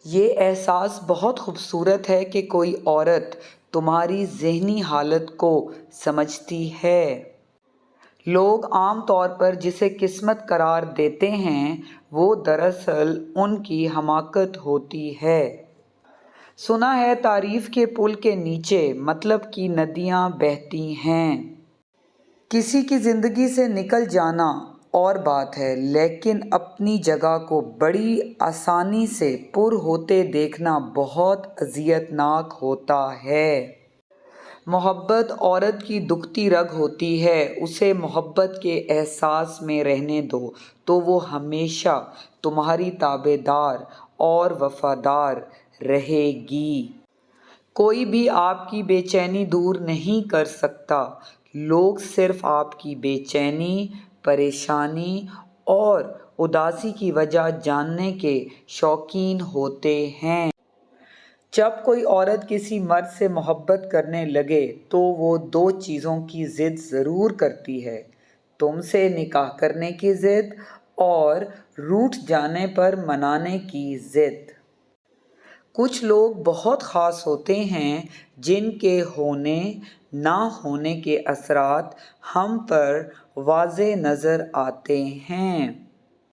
یہ احساس بہت خوبصورت ہے کہ کوئی عورت تمہاری ذہنی حالت کو سمجھتی ہے۔ لوگ عام طور پر جسے قسمت قرار دیتے ہیں وہ دراصل ان کی حماقت ہوتی ہے۔ سنا ہے تعریف کے پل کے نیچے مطلب کی ندیاں بہتی ہیں۔ کسی کی زندگی سے نکل جانا اور بات ہے، لیکن اپنی جگہ کو بڑی آسانی سے پر ہوتے دیکھنا بہت اذیت ناک ہوتا ہے۔ محبت عورت کی دکھتی رگ ہوتی ہے، اسے محبت کے احساس میں رہنے دو تو وہ ہمیشہ تمہاری تابع دار اور وفادار رہے گی۔ کوئی بھی آپ کی بے چینی دور نہیں کر سکتا۔ لوگ صرف آپ کی بے چینی، پریشانی اور اداسی کی وجہ جاننے کے شوقین ہوتے ہیں۔ جب کوئی عورت کسی مرد سے محبت کرنے لگے تو وہ دو چیزوں کی ضد ضرور کرتی ہے: تم سے نکاح کرنے کی ضد اور روٹھ جانے پر منانے کی ضد۔ کچھ لوگ بہت خاص ہوتے ہیں جن کے ہونے نہ ہونے کے اثرات ہم پر واضح نظر آتے ہیں۔